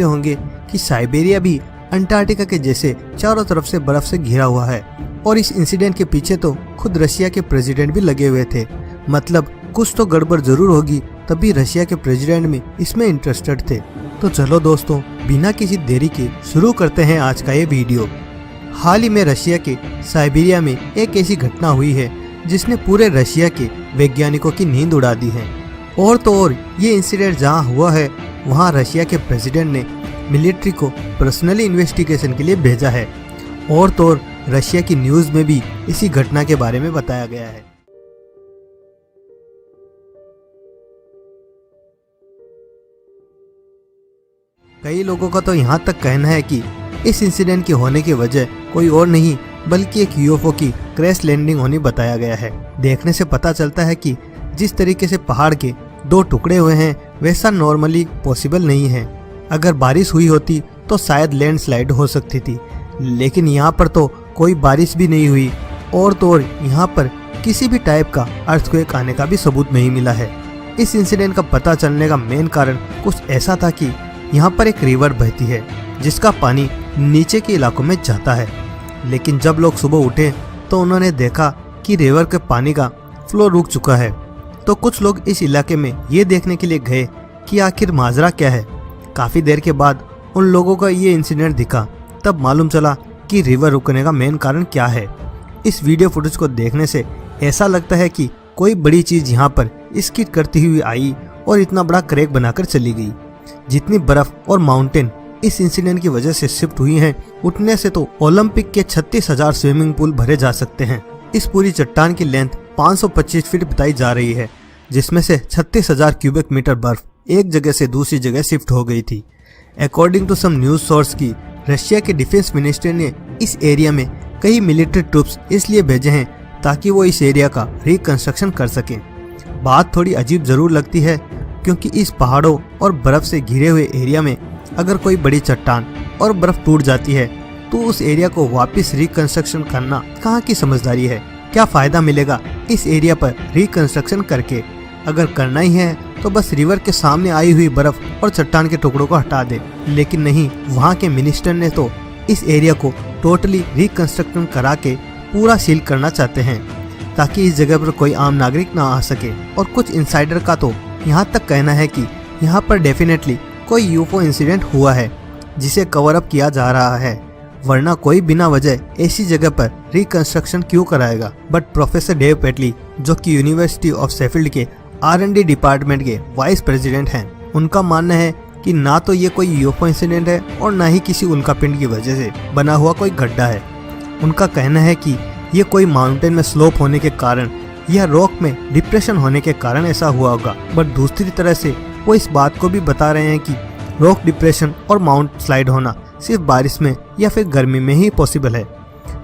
होंगे कि साइबेरिया भी अंटार्कटिका के जैसे चारों तरफ से बर्फ से घिरा हुआ है और इस इंसिडेंट के पीछे तो खुद रशिया के प्रेसिडेंट भी लगे हुए थे। मतलब कुछ तो गड़बड़ जरूर होगी, तभी रशिया के प्रेसिडेंट में इसमें इंटरेस्टेड थे। तो चलो दोस्तों, बिना किसी देरी के शुरू करते हैं आज का ये वीडियो। हाल ही में रशिया के साइबेरिया में एक ऐसी घटना हुई है जिसने पूरे रशिया के वैज्ञानिकों की नींद उड़ा दी है। और तो और ये इंसिडेंट जहाँ हुआ है वहाँ रशिया के प्रेसिडेंट ने मिलिट्री को पर्सनली इन्वेस्टिगेशन के लिए भेजा है। और तो और रशिया की न्यूज़ में भी इसी घटना के बारे में बताया गया है। कई लोगों का तो यहाँ तक कहना है कि इस इंसिडेंट के होने की वजह कोई और नहीं बल्कि एक यूएफओ की क्रैश लैंडिंग होनी बताया गया है। देखने से पता चलता है कि जिस तरीके से पहाड़ के दो टुकड़े हुए हैं वैसा नॉर्मली पॉसिबल नहीं है। अगर बारिश हुई होती तो शायद लैंडस्लाइड हो सकती थी, लेकिन यहाँ पर तो कोई बारिश भी नहीं हुई और तो और यहाँ पर किसी भी टाइप का अर्थक्वेक आने का भी सबूत नहीं मिला है। इस इंसिडेंट का पता चलने का मेन कारण कुछ ऐसा था कि यहाँ पर एक रिवर बहती है जिसका पानी नीचे के इलाकों में जाता है, लेकिन जब लोग सुबह उठे तो उन्होंने देखा कि रिवर के पानी का फ्लो रुक चुका है। तो कुछ लोग इस इलाके में ये देखने के लिए गए कि आखिर माजरा क्या है। काफ़ी देर के बाद उन लोगों का ये इंसिडेंट दिखा, तब मालूम चला कि रिवर रुकने का मेन कारण क्या है। इस वीडियो फुटेज को देखने से ऐसा लगता है कि कोई बड़ी चीज़ यहाँ पर स्किड करती हुई आई और इतना बड़ा क्रैक बनाकर चली गई। जितनी बर्फ और माउंटेन इस इंसिडेंट की वजह से शिफ्ट हुई हैं, उतने से तो ओलंपिक के 36,000 स्विमिंग पूल भरे जा सकते हैं। इस पूरी चट्टान की लेंथ 525 फीट बताई जा रही है, जिसमें से 36,000 क्यूबिक मीटर बर्फ एक जगह से दूसरी जगह शिफ्ट हो गई थी। According to some news source की रशिया के डिफेंस मिनिस्टर ने इस एरिया में कई मिलिट्री ट्रूप्स इसलिए भेजे हैं ताकि वो इस एरिया का रिकंस्ट्रक्शन कर सकें। बात थोड़ी अजीब जरूर लगती है, क्योंकि इस पहाड़ों और बर्फ से घिरे हुए एरिया में अगर कोई बड़ी चट्टान और बर्फ टूट जाती है तो उस एरिया को वापस रिकंस्ट्रक्शन करना कहाँ की समझदारी है। क्या फायदा मिलेगा इस एरिया पर रिकंस्ट्रक्शन करके? अगर करना ही है तो बस रिवर के सामने आई हुई बर्फ और चट्टान के टुकड़ों को हटा दे। लेकिन नहीं, वहाँ के मिनिस्टर ने तो इस एरिया को टोटली रिकंस्ट्रक्शन करा के पूरा सील करना चाहते हैं ताकि इस जगह पर कोई आम नागरिक ना आ सके। और कुछ इंसाइडर का तो यहाँ तक कहना है कि यहाँ पर डेफिनेटली कोई यूएफओ इंसिडेंट हुआ है जिसे कवर अप किया जा रहा है, वरना कोई बिना वजह ऐसी जगह पर रिकंस्ट्रक्शन क्यों कराएगा। बट प्रोफेसर डेव पेटली, जो कि यूनिवर्सिटी ऑफ शेफील्ड के R&D डिपार्टमेंट के वाइस प्रेसिडेंट हैं, उनका मानना है कि ना तो ये कोई यूएफओ इंसिडेंट है और ना ही किसी उल्कापिंड की वजह से बना हुआ कोई गड्ढा है। उनका कहना है कि ये कोई माउंटेन में स्लोप होने के कारण या रॉक में डिप्रेशन होने के कारण ऐसा हुआ होगा। बट दूसरी तरह से वो इस बात को भी बता रहे हैं कि रॉक डिप्रेशन और माउंट स्लाइड होना सिर्फ बारिश में या फिर गर्मी में ही पॉसिबल है,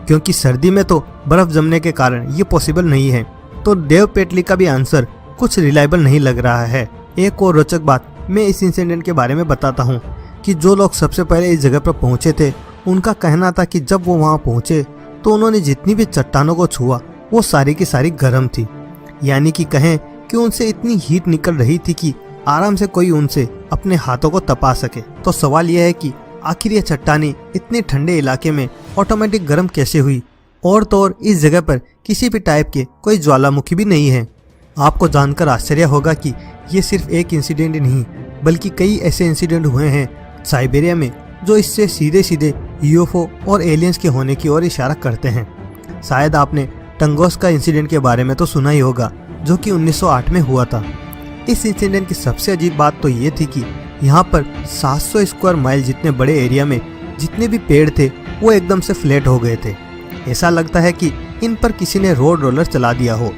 क्योंकि सर्दी में तो बर्फ जमने के कारण ये पॉसिबल नहीं है। तो डेव पेटली का भी आंसर कुछ रिलायबल नहीं लग रहा है। एक और रोचक बात मैं इस इंसिडेंट के बारे में बताता हूँ कि जो लोग सबसे पहले इस जगह पर पहुँचे थे, उनका कहना था कि जब वो वहाँ पहुँचे तो उन्होंने जितनी भी चट्टानों को छुआ वो सारी की सारी गर्म थी। यानी कि कहें कि उनसे इतनी हीट निकल रही थी कि आराम से कोई उनसे अपने हाथों को तपा सके। तो सवाल यह है कि आखिर ये चट्टानें इतने ठंडे इलाके में ऑटोमेटिक गर्म कैसे हुई? और तो और इस जगह पर किसी भी टाइप के कोई ज्वालामुखी भी नहीं है। आपको जानकर आश्चर्य होगा कि ये सिर्फ एक इंसिडेंट नहीं बल्कि कई ऐसे इंसिडेंट हुए हैं साइबेरिया में जो इससे सीधे सीधे यूएफओ और एलियंस के होने की ओर इशारा करते हैं। शायद आपने टंगोस्का इंसिडेंट के बारे में तो सुना ही होगा, जो कि 1908 में हुआ था। इस इंसिडेंट की सबसे अजीब बात तो ये थी कि यहाँ पर 700 स्क्वायर माइल जितने बड़े एरिया में जितने भी पेड़ थे वो एकदम से फ्लैट हो गए थे। ऐसा लगता है कि इन पर किसी ने रोड रोलर चला दिया हो।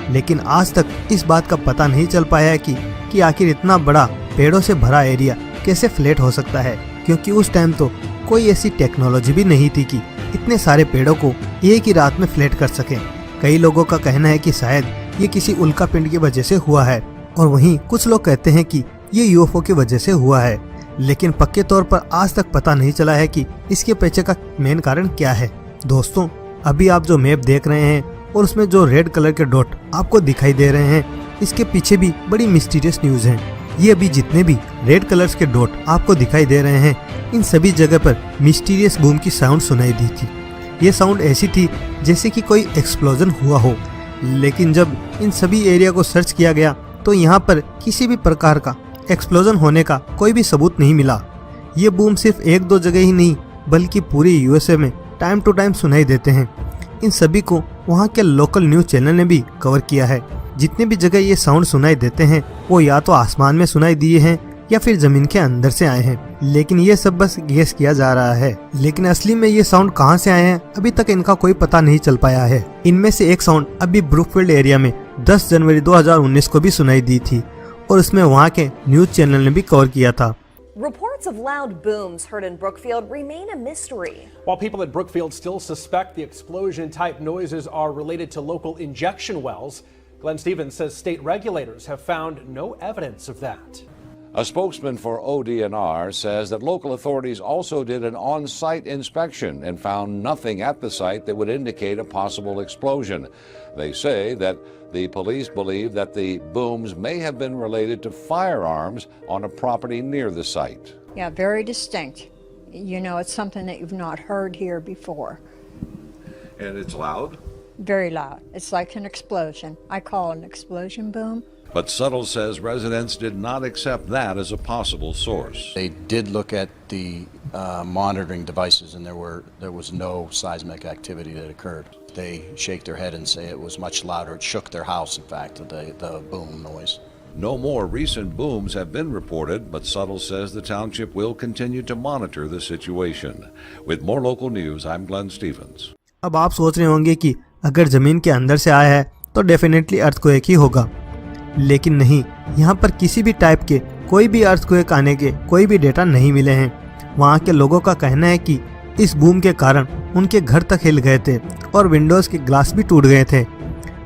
लेकिन आज तक इस बात का पता नहीं चल पाया है कि आखिर इतना बड़ा पेड़ों से भरा एरिया कैसे फ्लैट हो सकता है, क्योंकि उस टाइम तो कोई ऐसी टेक्नोलॉजी भी नहीं थी कि इतने सारे पेड़ों को एक ही रात में फ्लैट कर सकें। कई लोगों का कहना है कि शायद ये किसी उल्कापिंड की वजह से हुआ है, और वहीं कुछ लोग कहते हैं कि ये यूएफओ की वजह से हुआ है। लेकिन पक्के तौर पर आज तक पता नहीं चला है कि इसके पीछे का मेन कारण क्या है। दोस्तों, अभी आप जो मैप देख रहे हैं और उसमें जो रेड कलर के डॉट आपको दिखाई दे रहे हैं, इसके पीछे भी बड़ी मिस्टीरियस न्यूज़ है। ये अभी जितने भी रेड कलर्स के डॉट आपको दिखाई दे रहे हैं, इन सभी जगह पर मिस्टीरियस बूम की साउंड सुनाई दी थी। ये साउंड ऐसी थी जैसे कि कोई एक्सप्लोजन हुआ हो, लेकिन जब इन सभी एरिया को सर्च किया गया तो यहाँ पर किसी भी प्रकार का एक्सप्लोजन होने का कोई भी सबूत नहीं मिला। ये बूम सिर्फ एक दो जगह ही नहीं बल्कि पूरी यूएसए में टाइम टू टाइम सुनाई देते हैं। इन सभी को वहाँ के लोकल न्यूज चैनल ने भी कवर किया है। जितने भी जगह ये साउंड सुनाई देते हैं वो या तो आसमान में सुनाई दिए हैं या फिर जमीन के अंदर से आए हैं, लेकिन ये सब बस गेस किया जा रहा है। लेकिन असली में ये साउंड कहाँ से आए हैं अभी तक इनका कोई पता नहीं चल पाया है। इनमें से एक साउंड अभी ब्रुकफील्ड एरिया में 10 जनवरी 2019 को भी सुनाई दी थी और उसमें वहाँ के न्यूज चैनल ने भी कवर किया था। Reports of loud booms heard in Brookfield remain a mystery. While people at Brookfield still suspect the explosion-type noises are related to local injection wells, Glenn Stevens says state regulators have found no evidence of that. A spokesman for ODNR says that local authorities also did an on-site inspection and found nothing at the site that would indicate a possible explosion. They say that the police believe that the booms may have been related to firearms on a property near the site. Yeah, very distinct. You know, it's something that you've not heard here before. And it's loud? Very loud. It's like an explosion. I call it an explosion boom. But Suttle says residents did not accept that as a possible source. They did look at the monitoring devices, and there was no seismic activity that occurred. They shake their head and say it was much louder. It shook their house, in fact, the boom noise. No more recent booms have been reported, but Suttle says the township will continue to monitor the situation. With more local news, I'm Glenn Stevens. अब आप सोच रहे होंगे कि अगर जमीन के अंदर से आया है तो डेफिनेटली अर्थक्वेक ही होगा, लेकिन नहीं, यहाँ पर किसी भी टाइप के कोई भी अर्थक्वेक आने के कोई भी डेटा नहीं मिले हैं। वहाँ के लोगों का कहना है कि इस बूम के कारण उनके घर तक हिल गए थे और विंडोज के ग्लास भी टूट गए थे।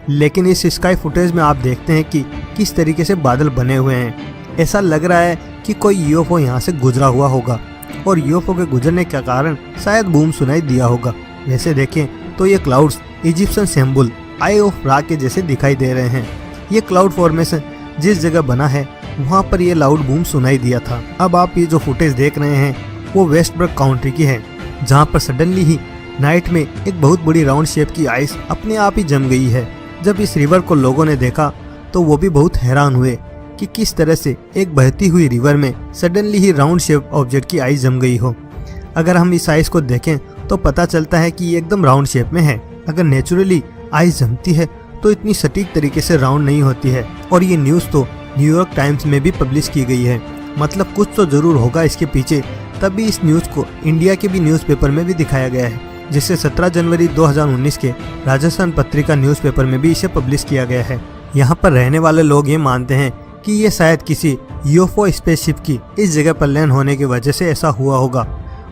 लेकिन इस स्काई फुटेज में आप देखते हैं कि किस तरीके से बादल बने हुए हैं। ऐसा लग रहा है कि कोई यूएफओ यहाँ से गुजरा हुआ होगा और यूएफओ के गुजरने के कारण शायद बूम सुनाई दिया होगा। वैसे देखें तो ये clouds Egyptian symbol I of रा के जैसे दिखाई दे रहे हैं। ये क्लाउड फॉर्मेशन जिस जगह बना है वहाँ पर ये लाउड बूम सुनाई दिया था। अब आप ये जो फुटेज देख रहे हैं वो वेस्टबर्ग काउंटी की है, जहाँ पर सडनली ही नाइट में एक बहुत बड़ी राउंड शेप की आइस अपने आप ही जम गई है। जब इस रिवर को लोगों ने देखा तो वो भी बहुत हैरान हुए कि किस तरह से एक बहती हुई रिवर में सडनली ही राउंड शेप ऑब्जेक्ट की आइस जम गई हो। अगर हम इस आइस को देखें तो पता चलता है कि ये एकदम राउंड शेप में है। अगर नेचुरली आइस जमती है तो इतनी सटीक तरीके से राउंड नहीं होती है। और ये न्यूज़ तो न्यूयॉर्क टाइम्स में भी पब्लिश की गई है, मतलब कुछ तो जरूर होगा इसके पीछे। तभी इस न्यूज़ को इंडिया के भी न्यूज़पेपर में भी दिखाया गया है, जिससे 17 जनवरी 2019 के राजस्थान पत्रिका न्यूज़पेपर में भी इसे पब्लिश किया गया है। यहाँ पर रहने वाले लोग ये मानते हैं कि ये शायद किसी यूएफओ स्पेसशिप की इस जगह पर लैंड होने की वजह से ऐसा हुआ होगा।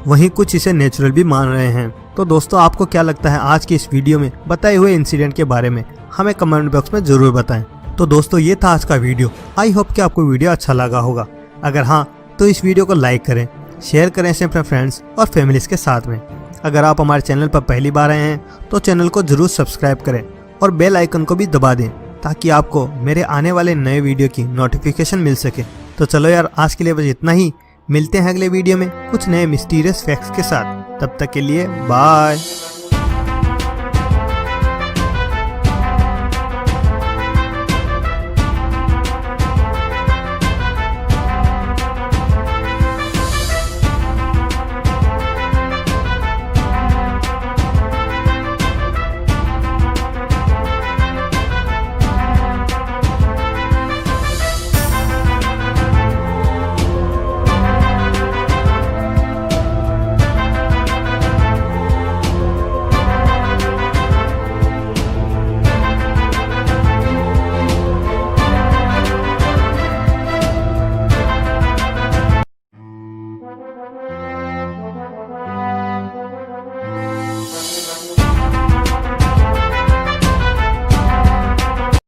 वहीं कुछ इसे नेचुरल भी मान रहे हैं। तो दोस्तों, आपको क्या लगता है आज की इस वीडियो में बताए हुए इंसिडेंट के बारे में? हमें कमेंट बॉक्स में जरूर बताएं। तो दोस्तों, ये था आज का वीडियो। आई होप कि आपको वीडियो अच्छा लगा होगा। अगर हाँ तो इस वीडियो को लाइक करें, शेयर करें इसे अपने फ्रेंड्स और फैमिलीज के साथ में। अगर आप हमारे चैनल पर पहली बार आए हैं तो चैनल को जरूर सब्सक्राइब करें और बेल आइकन को भी दबा दें ताकि आपको मेरे आने वाले नए वीडियो की नोटिफिकेशन मिल सके। तो चलो यार, आज के लिए बस इतना ही। मिलते हैं अगले वीडियो में कुछ नए मिस्टीरियस फैक्ट्स के साथ। तब तक के लिए बाय।